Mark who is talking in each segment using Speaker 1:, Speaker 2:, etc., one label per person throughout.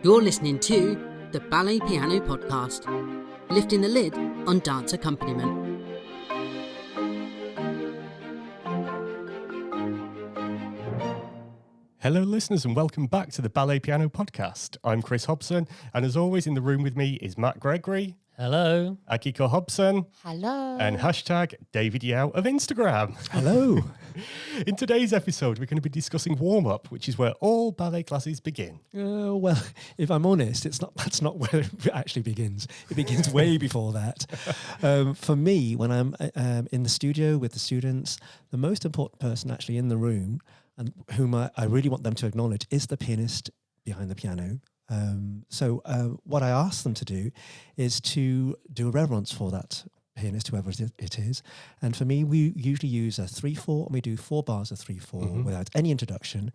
Speaker 1: You're listening to the Ballet Piano Podcast, lifting the lid on dance accompaniment.
Speaker 2: Hello listeners and welcome back to the Ballet Piano Podcast. I'm Chris Hobson and as always in the room with me is Matt Gregory.
Speaker 3: Hello.
Speaker 2: Akiko Hobson.
Speaker 4: Hello.
Speaker 2: And hashtag David Yao of Instagram.
Speaker 5: Hello.
Speaker 2: In today's episode, we're going to be discussing warm-up, which is where all ballet classes begin.
Speaker 5: Well, if I'm honest, that's not where it actually begins. It begins way before that. For me, when I'm in the studio with the students, the most important person actually in the room and whom I really want them to acknowledge is the pianist behind the piano. So what I ask them to do is to do a reverence for that pianist, whoever it is. And for me, we usually use a 3/4, and we do 4 bars of 3/4 without any introduction,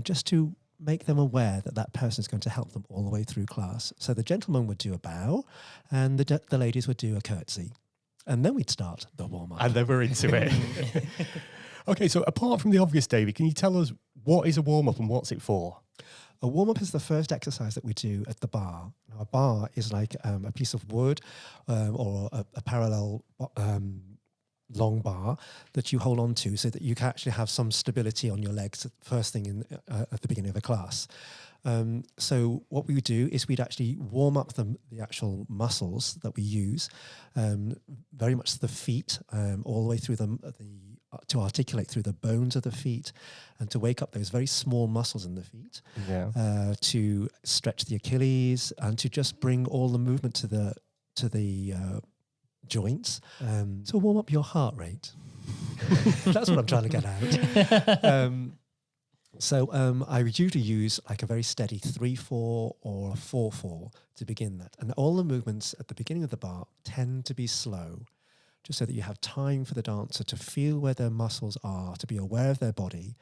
Speaker 5: just to make them aware that that person is going to help them all the way through class. So the gentleman would do a bow, and the ladies would do a curtsy. And then we'd start the warm-up.
Speaker 2: And then we're into it. Okay, so apart from the obvious, David, can you tell us what is a warm-up and what's it for?
Speaker 5: A warm-up is the first exercise that we do at the bar. Now, a bar is like a piece of wood or a parallel long bar that you hold on to so that you can actually have some stability on your legs first thing at the beginning of a class. So what we would do is we'd actually warm up the actual muscles that we use, very much the feet, all the way through to articulate through the bones of the feet and to wake up those very small muscles in the feet, to stretch the Achilles and to just bring all the movement to the joints. To warm up your heart rate. That's what I'm trying to get out. So I would usually use like a very steady 3/4 or a 4/4 to begin that. And all the movements at the beginning of the bar tend to be slow, just so that you have time for the dancer to feel where their muscles are, to be aware of their body,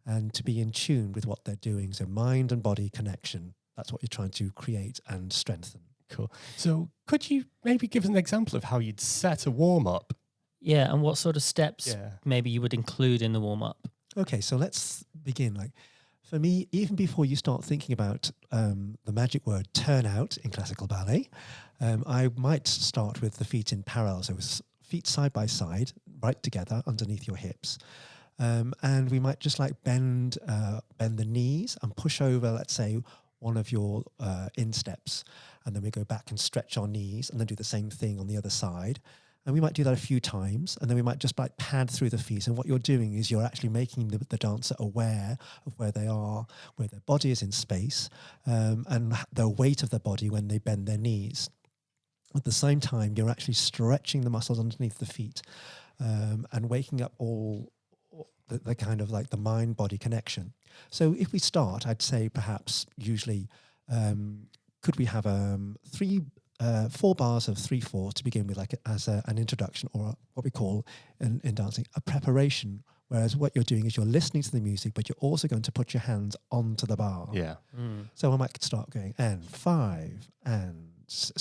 Speaker 5: and to be in tune with what they're doing. So mind and body connection, that's what you're trying to create and strengthen.
Speaker 2: Cool. So could you maybe give us an example of how you'd set a warm-up?
Speaker 3: Yeah, and what sort of steps maybe you would include in the warm-up?
Speaker 5: Okay, so let's begin. Like for me, even before you start thinking about the magic word turn out in classical ballet, I might start with the feet in parallel. So feet side by side, right together underneath your hips. And we might just like bend the knees and push over, let's say, one of your insteps. And then we go back and stretch our knees and then do the same thing on the other side. And we might do that a few times, and then we might just like pad through the feet. And what you're doing is you're actually making the dancer aware of where they are, where their body is in space, and the weight of their body when they bend their knees. At the same time, you're actually stretching the muscles underneath the feet and waking up all the kind of like the mind-body connection. So if we start, I'd say perhaps usually could we have 4 bars of 3/4 to begin with, like as an introduction or what we call in dancing a preparation. Whereas what you're doing is you're listening to the music, but you're also going to put your hands onto the bar.
Speaker 2: Yeah.
Speaker 5: So I might start going and 5 and 6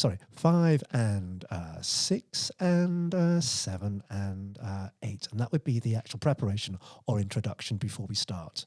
Speaker 5: and 7 and 8, and that would be the actual preparation or introduction before we start.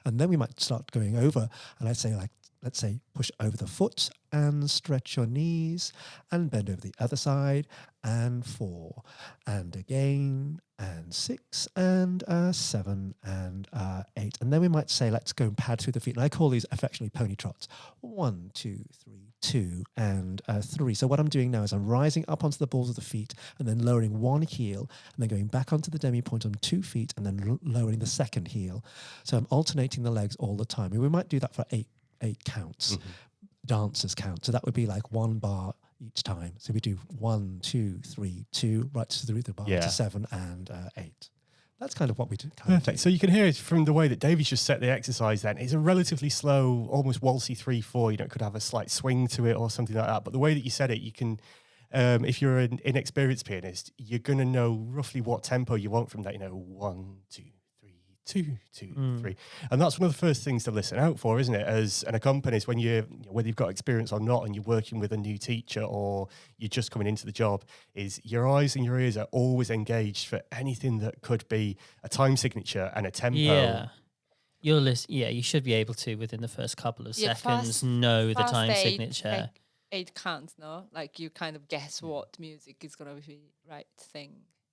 Speaker 5: And then we might start going over, and let's say push over the foot and stretch your knees and bend over the other side and 4 and again and 6 and 7 and 8. And then we might say, let's go and pad through the feet. And I call these affectionately pony trots. 1, 2, 3, 2 and 3. So what I'm doing now is I'm rising up onto the balls of the feet and then lowering one heel and then going back onto the demi-point on 2 feet and then lowering the second heel. So I'm alternating the legs all the time. And we might do that for 8 counts, dancers count. So that would be like 1 bar each time. So we do 1, 2, 3, 2, right through the bar to 7 and 8. That's kind of what we do.
Speaker 2: Perfect. So you can hear it from the way that David's just set the exercise then. It's a relatively slow, almost waltzy 3/4. You know, it could have a slight swing to it or something like that. But the way that you said it, you can, if you're an inexperienced pianist, you're going to know roughly what tempo you want from that. You know, 1, 2, 2, 2, 3. And that's one of the first things to listen out for, isn't it? As an accompanist, when whether you've got experience or not, and you're working with a new teacher or you're just coming into the job, is your eyes and your ears are always engaged for anything that could be a time signature and a tempo.
Speaker 3: Yeah. You should be able to, within the first couple of seconds, know the time signature.
Speaker 4: Eight counts, no? Like you kind of guess what music is going to be right thing.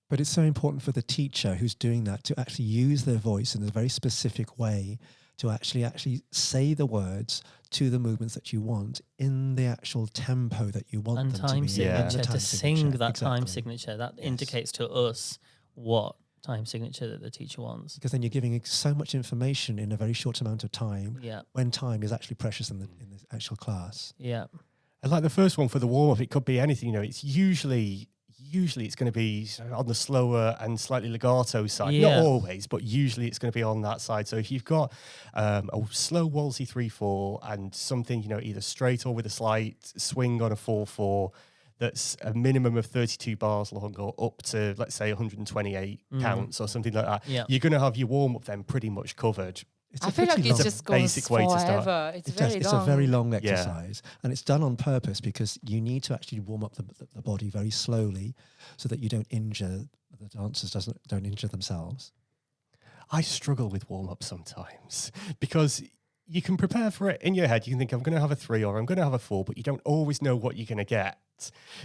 Speaker 5: But it's so important for the teacher who's doing that to actually use their voice in a very specific way to actually say the words to the movements that you want in the actual tempo that you want
Speaker 3: and
Speaker 5: them to be.
Speaker 3: Time signature,
Speaker 5: to
Speaker 3: sing that time signature. That indicates to us what time signature that the teacher wants.
Speaker 5: Because then you're giving so much information in a very short amount of time when time is actually precious in the actual class.
Speaker 3: Yeah.
Speaker 2: And like the first one for the warm-up, it could be anything, it's usually it's going to be on the slower and slightly legato side. Not always, but usually it's going to be on that side. So if you've got a slow waltzy 3/4 and something, either straight or with a slight swing on a 4/4 that's a minimum of 32 bars long or up to, let's say, 128 counts or something like that, you're going to have your warm-up then pretty much covered.
Speaker 4: I feel like it just goes
Speaker 2: basic way to start.
Speaker 4: It's very long.
Speaker 5: It's a very long exercise, and it's done on purpose because you need to actually warm up the body very slowly so that you don't injure the dancers, don't injure themselves.
Speaker 2: I struggle with warm-up sometimes because you can prepare for it in your head. You can think, I'm going to have a 3 or I'm going to have a 4, but you don't always know what you're going to get.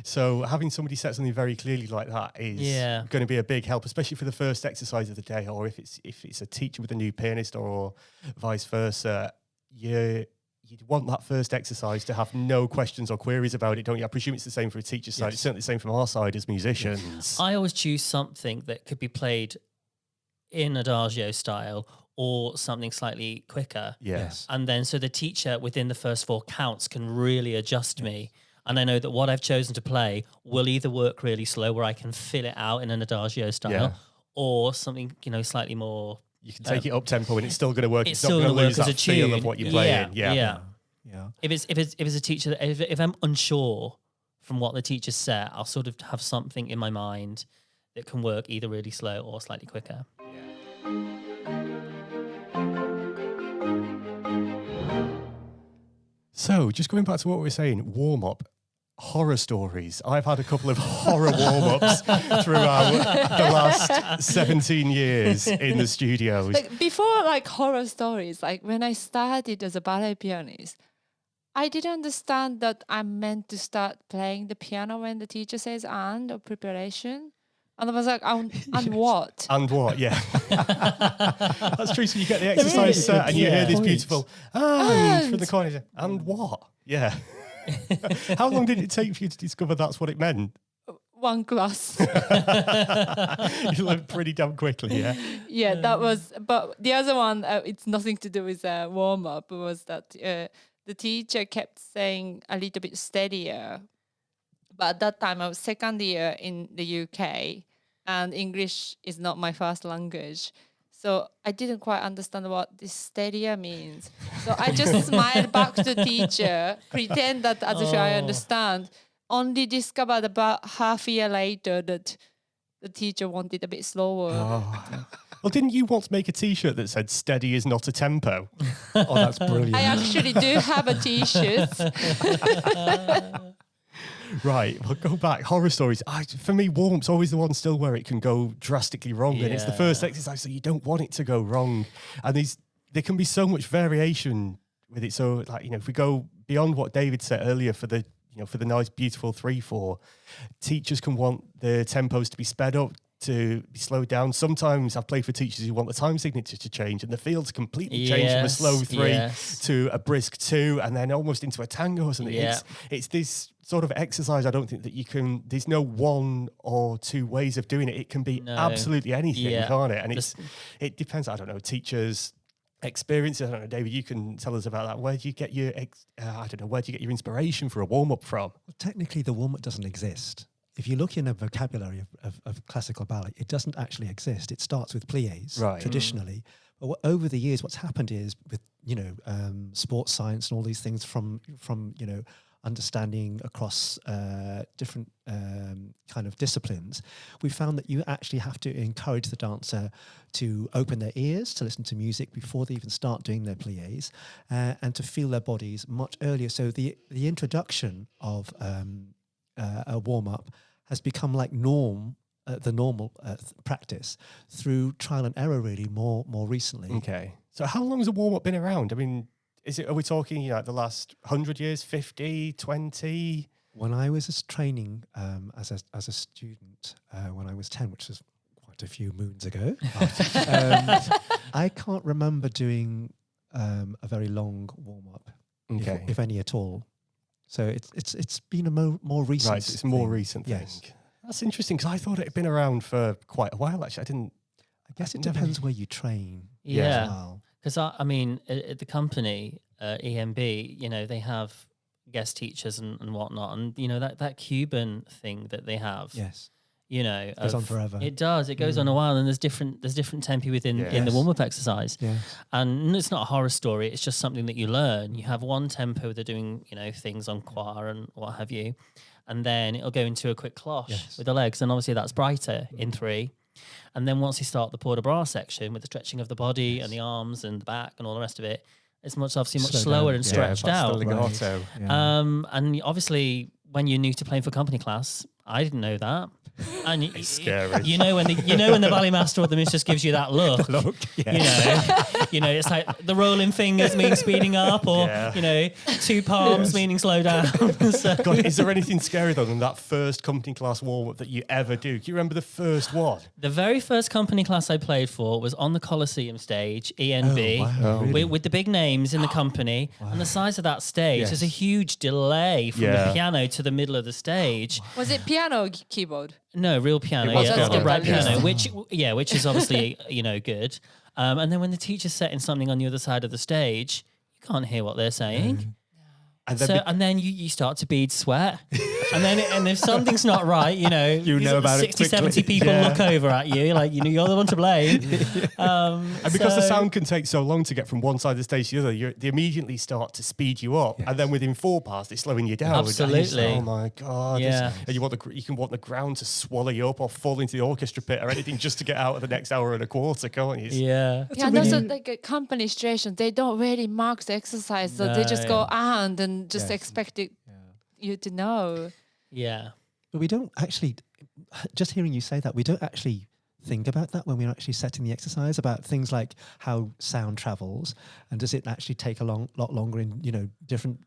Speaker 2: So having somebody set something very clearly like that is going to be a big help, especially for the first exercise of the day, or if it's a teacher with a new pianist or vice versa. You'd want that first exercise to have no questions or queries about it, don't you? I presume it's the same for a teacher's side. It's certainly the same from our side as musicians.
Speaker 3: I always choose something that could be played in adagio style or something slightly quicker.
Speaker 2: Yes.
Speaker 3: And then so the teacher within the first 4 counts can really adjust me. And I know that what I've chosen to play will either work really slow where I can fill it out in an adagio style or something, slightly more...
Speaker 2: You can take it up tempo and it's still going to work.
Speaker 3: It's
Speaker 2: not
Speaker 3: still
Speaker 2: going to
Speaker 3: work
Speaker 2: lose
Speaker 3: as
Speaker 2: that
Speaker 3: a tune.
Speaker 2: feel of what you're playing.
Speaker 3: Yeah. If it's a teacher, if I'm unsure from what the teacher set, I'll sort of have something in my mind that can work either really slow or slightly quicker.
Speaker 2: So, just going back to what we were saying, warm-up, horror stories. I've had a couple of horror warm-ups throughout the last 17 years in the studios.
Speaker 4: Like before, horror stories, when I started as a ballet pianist, I didn't understand that I'm meant to start playing the piano when the teacher says "and" or preparation. And I was like, and what?
Speaker 2: And what, yeah. That's true. So you get the exercise set and you hear this beautiful and from the corner. And what? Yeah. How long did it take for you to discover that's what it meant?
Speaker 4: 1 class.
Speaker 2: You learned pretty damn quickly, yeah?
Speaker 4: Yeah, that was... But the other one, it's nothing to do with warm-up, was that the teacher kept saying a little bit steadier. But at that time, I was second year in the UK, and English is not my first language. So I didn't quite understand what this steadier means. So I just smiled back to the teacher, pretend that as if I understand, only discovered about half a year later that the teacher wanted a bit slower.
Speaker 2: Oh. Well, didn't you once make a T-shirt that said "Steady is not a tempo"?
Speaker 5: Oh, that's brilliant.
Speaker 4: I actually do have a T-shirt.
Speaker 2: Right, well, go back. Horror stories. For me, warm-up's always the one still where it can go drastically wrong. And it's the first exercise, so you don't want it to go wrong. And there can be so much variation with it. So, if we go beyond what David said earlier for the nice, beautiful 3/4, teachers can want the tempos to be sped up, to be slowed down. Sometimes I've played for teachers who want the time signature to change and the fields completely change from a slow 3 to a brisk 2 and then almost into a tango or something. It's this sort of exercise. I don't think that there's no 1 or 2 ways of doing it. It can be absolutely anything, can't it? And it depends, I don't know, teachers' experiences. I don't know, David, you can tell us about that. Where do you get your inspiration for a warm-up from?
Speaker 5: Well, technically, the warm-up doesn't exist. If you look in a vocabulary of classical ballet, it doesn't actually exist. It starts with pliés traditionally. But over the years, what's happened is with, sports science and all these things from understanding across different kind of disciplines, we found that you actually have to encourage the dancer to open their ears, to listen to music before they even start doing their pliés, and to feel their bodies much earlier. So the introduction of a warm-up has become like the normal practice through trial and error, really, more recently.
Speaker 2: Okay. So how long has a warm-up been around? I mean, are we talking, you know, the last 100 years, 50, 20?
Speaker 5: When I was training as a student, when I was 10, which was quite a few moons ago, I can't remember doing a very long warm-up,
Speaker 2: Okay.
Speaker 5: if any at all. So it's been a more recent.
Speaker 2: Right, so it's a more
Speaker 5: thing.
Speaker 2: recent thing.
Speaker 5: Yes.
Speaker 2: That's interesting because I thought it had been around for quite a while, actually.
Speaker 5: I guess it depends where you train.
Speaker 3: Yeah.
Speaker 5: As well.
Speaker 3: Because I mean, at the company, EMB, you know, they have guest teachers and whatnot, and you know that Cuban thing that they have.
Speaker 5: Yes.
Speaker 3: You know,
Speaker 5: Goes on forever.
Speaker 3: It does. It goes on a while, and there's different tempi within in the
Speaker 2: Yes.
Speaker 3: warm up exercise.
Speaker 5: Yeah.
Speaker 3: And it's not a horror story. It's just something that you learn. You have one tempo. They're doing, you know, things on choir and what have you, and then it'll go into a quick cloche
Speaker 5: Yes.
Speaker 3: with the legs, and obviously that's brighter in 3. And then once you start the port de bras section with the stretching of the body and the arms and the back and all the rest of it, it's much slower
Speaker 5: down.
Speaker 3: and
Speaker 5: Yeah,
Speaker 3: stretched
Speaker 2: that's the
Speaker 3: out.
Speaker 2: legato.
Speaker 5: Yeah.
Speaker 3: And obviously, when you're new to playing for company class, I didn't know that. And
Speaker 2: It's scary.
Speaker 3: You know when the ballet master or the mistress gives you that look.
Speaker 5: Look. Yeah.
Speaker 3: You know, it's like the rolling fingers mean speeding up, or
Speaker 2: Yeah.
Speaker 3: you know, 2 palms meaning slow down. So,
Speaker 2: God, is there anything scary though than that first company class warm-up that you ever do? Do you remember the first one?
Speaker 3: the very first company class I played for was on the Coliseum stage, ENB.
Speaker 5: Oh, wow, really?
Speaker 3: With the big names in the company, and the size of that stage,
Speaker 2: Yes.
Speaker 3: there's a huge delay from
Speaker 2: Yeah.
Speaker 3: the piano to the middle of the stage.
Speaker 4: Was it piano keyboard?
Speaker 3: No, real piano,
Speaker 2: It was
Speaker 3: yeah,
Speaker 2: piano.
Speaker 3: upright
Speaker 4: Yeah.
Speaker 3: piano, which is obviously good. And then when the teacher's setting something on the other side of the stage, you can't hear what they're saying.
Speaker 2: And then
Speaker 3: So and then you start to bead sweat, and if something's not right, you know,
Speaker 5: You know about it
Speaker 3: 60, 70
Speaker 5: quickly.
Speaker 3: people
Speaker 2: Yeah.
Speaker 3: look over at you, like, you know, you're the one to blame.
Speaker 2: and because the
Speaker 3: so-
Speaker 2: sound can take so long to get from one side of the stage to the other, they immediately start to speed you up, and then within 4 bars they're slowing you down. And you say,
Speaker 3: Absolutely.
Speaker 2: oh my God!
Speaker 3: Yeah.
Speaker 2: And you can want the ground to swallow you up or fall into the orchestra pit or anything just to get out of the next hour and a quarter, can't you?
Speaker 3: Yeah.
Speaker 4: Yeah, and also like a company situation, they don't really mark the exercise, so they just go and just expect you to know.
Speaker 3: Yeah.
Speaker 5: But we don't actually, just hearing you say that, we don't actually think about that when we're actually setting the exercise, about things like how sound travels, and does it actually take a lot longer in, you know, different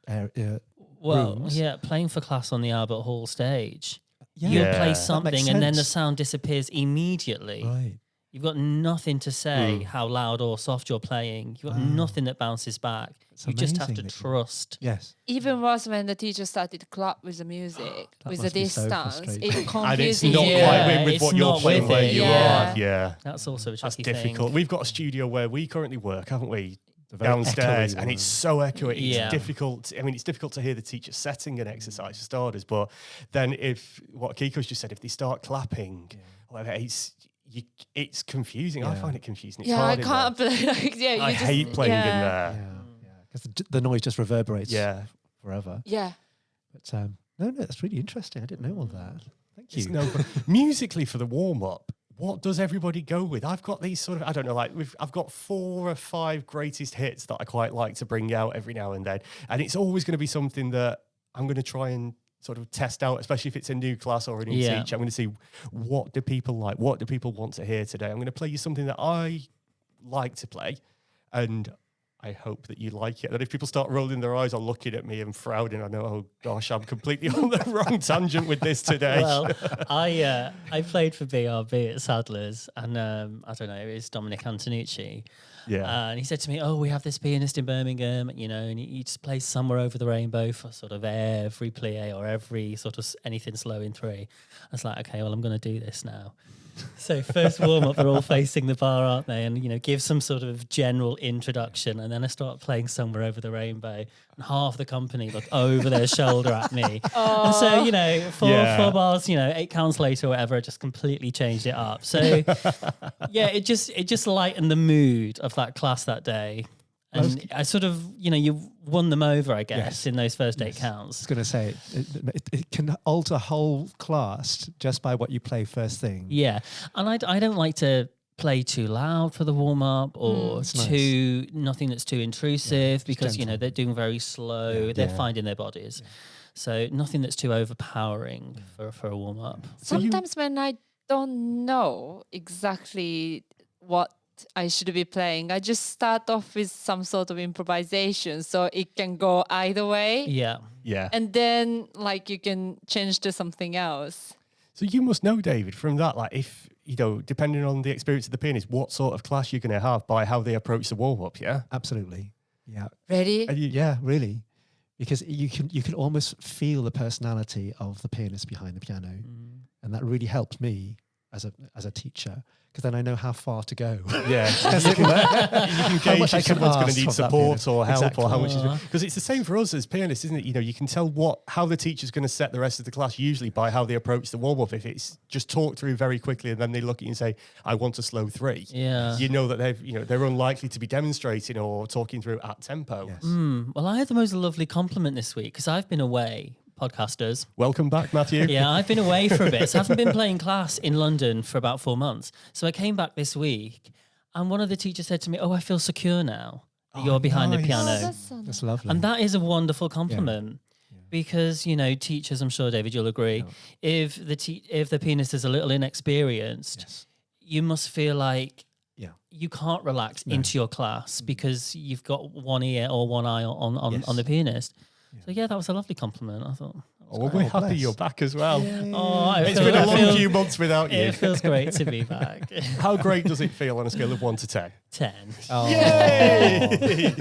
Speaker 3: Well,
Speaker 5: rooms?
Speaker 3: yeah, playing for class on the Albert Hall stage,
Speaker 5: Yeah.
Speaker 3: you'll
Speaker 2: Yeah.
Speaker 3: play
Speaker 2: That
Speaker 3: something and then the
Speaker 5: sense.
Speaker 3: sound disappears immediately.
Speaker 5: Right.
Speaker 3: You've got nothing to say how loud or soft you're playing. You've got nothing that bounces back.
Speaker 5: It's
Speaker 3: You just have to
Speaker 5: amazing that you-
Speaker 3: trust.
Speaker 5: Yes.
Speaker 4: Even worse when the teacher started to clap with the music, with the
Speaker 5: must be so
Speaker 4: distance.
Speaker 5: frustrating.
Speaker 4: It
Speaker 2: And it's
Speaker 4: confuses
Speaker 2: not
Speaker 4: you.
Speaker 3: Yeah,
Speaker 2: quite in with
Speaker 3: it's
Speaker 2: what you're
Speaker 3: not
Speaker 2: playing
Speaker 3: with
Speaker 2: where
Speaker 3: it,
Speaker 2: you
Speaker 4: yeah.
Speaker 2: are. Yeah.
Speaker 3: That's also a
Speaker 2: That's
Speaker 3: tricky
Speaker 2: difficult.
Speaker 3: thing.
Speaker 2: We've got a studio where we currently work, haven't we?
Speaker 5: very
Speaker 2: Downstairs,
Speaker 5: echoey
Speaker 2: and
Speaker 5: one.
Speaker 2: it's so echoey. It's
Speaker 3: Yeah.
Speaker 2: difficult. I mean, it's difficult to hear the teacher setting an exercise for starters. But then, if what Kiko's just said, if they start clapping, whatever, it's confusing. I
Speaker 5: Yeah.
Speaker 2: find it confusing. It's
Speaker 4: Yeah, I
Speaker 2: hard in
Speaker 4: can't
Speaker 2: there.
Speaker 4: play like you
Speaker 2: I
Speaker 4: just,
Speaker 2: hate playing in
Speaker 5: Yeah.
Speaker 2: there.
Speaker 5: Yeah. Because the noise just reverberates
Speaker 2: Yeah,
Speaker 5: forever.
Speaker 4: Yeah.
Speaker 5: But no, that's really interesting. I didn't know all that. Thank
Speaker 2: it's
Speaker 5: you.
Speaker 2: no fun. Musically for the warm up. What does everybody go with? I've got these sort of, I don't know, like I've got 4 or 5 greatest hits that I quite like to bring out every now and then. And it's always going to be something that I'm going to try and sort of test out, especially if it's a new class or a new
Speaker 3: Yeah.
Speaker 2: teacher. I'm going to see, what do people like? What do people want to hear today? I'm going to play you something that I like to play, and I hope that you like it. And if people start rolling their eyes or looking at me and frowning, I know, oh gosh, I'm completely on the wrong tangent with this today.
Speaker 3: Well, I played for BRB at Sadler's, and I don't know, it was Dominic Antonucci.
Speaker 2: Yeah.
Speaker 3: And he said to me, oh, we have this pianist in Birmingham, you know, and he just plays Somewhere Over the Rainbow for sort of every plie or every sort of anything slow in 3. I was like, okay, well, I'm going to do this now. So first warm-up, they're all facing the bar, aren't they? And, you know, give some sort of general introduction. And then I start playing Somewhere Over the Rainbow. And half the company look over their shoulder at me. And so, you know, four bars, you know, 8 counts later or whatever, I just completely changed it up. So, yeah, it just lightened the mood of that class that day. And I sort of, you know, you won them over, I guess, in those first 8
Speaker 5: I
Speaker 3: counts.
Speaker 5: was going to say, it can alter whole class just by what you play first thing.
Speaker 3: Yeah. And I don't like to play too loud for the warm-up or
Speaker 5: It's nice.
Speaker 3: nothing that's too intrusive because, you know,
Speaker 5: gentle.
Speaker 3: they're doing very slow. They're finding their bodies. So nothing that's too overpowering for a warm-up.
Speaker 4: Sometimes when I don't know exactly what I should be playing, I just start off with some sort of improvisation, so it can go either way.
Speaker 3: Yeah.
Speaker 2: Yeah.
Speaker 4: And then like you can change to something else.
Speaker 2: So you must know, David, from that, like if, depending on the experience of the pianist, what sort of class you're going to have by how they approach the warm-up, yeah?
Speaker 5: Absolutely. Yeah.
Speaker 4: Ready?
Speaker 5: Yeah, really. Because you can almost feel the personality of the pianist behind the piano. And that really helps me as a teacher, because then I know how far to go.
Speaker 2: Yeah, you can gauge if someone's going to need support or help,
Speaker 5: exactly.
Speaker 2: or how much. Because it's the same for us as pianists, isn't it? You can tell how the teacher's going to set the rest of the class usually by how they approach the warm up. If it's just talk through very quickly and then they look at you and say, "I want a slow 3," you know that they're unlikely to be demonstrating or talking through at tempo.
Speaker 5: Yes.
Speaker 3: Well, I had the most lovely compliment this week because I've been away. Podcasters.
Speaker 2: Welcome back, Matthew.
Speaker 3: Yeah, I've been away for a bit. So I haven't been playing class in London for about 4 months. So I came back this week and one of the teachers said to me, "Oh, I feel secure now that you're behind the
Speaker 2: nice.
Speaker 3: piano."
Speaker 4: Oh, that's so nice.
Speaker 5: That's lovely.
Speaker 3: And that is a wonderful compliment because, teachers, I'm sure, David, you'll agree, if the pianist is a little inexperienced, you must feel like you can't relax into your class because you've got one ear or one eye on the pianist. So that was a lovely compliment. I thought.
Speaker 2: Well, we're happy you're back as well.
Speaker 3: Oh,
Speaker 2: It's been a long few months without you.
Speaker 3: It feels great to be back.
Speaker 2: How great does it feel on a scale of 1 to 10?
Speaker 3: 10.
Speaker 5: Oh.
Speaker 2: Yay!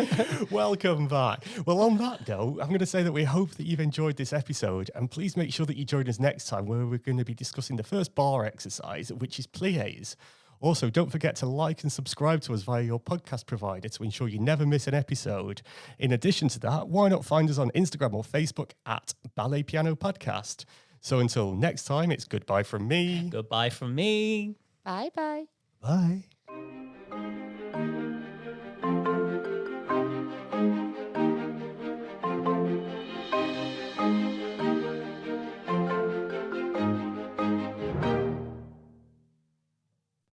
Speaker 2: Welcome back. Well, on that note, I'm going to say that we hope that you've enjoyed this episode, and please make sure that you join us next time where we're going to be discussing the first bar exercise, which is pliés. Also, don't forget to like and subscribe to us via your podcast provider to ensure you never miss an episode. In addition to that, why not find us on Instagram or Facebook at Ballet Piano Podcast. So until next time, it's goodbye from me.
Speaker 3: Goodbye from me.
Speaker 4: Bye bye.
Speaker 5: Bye.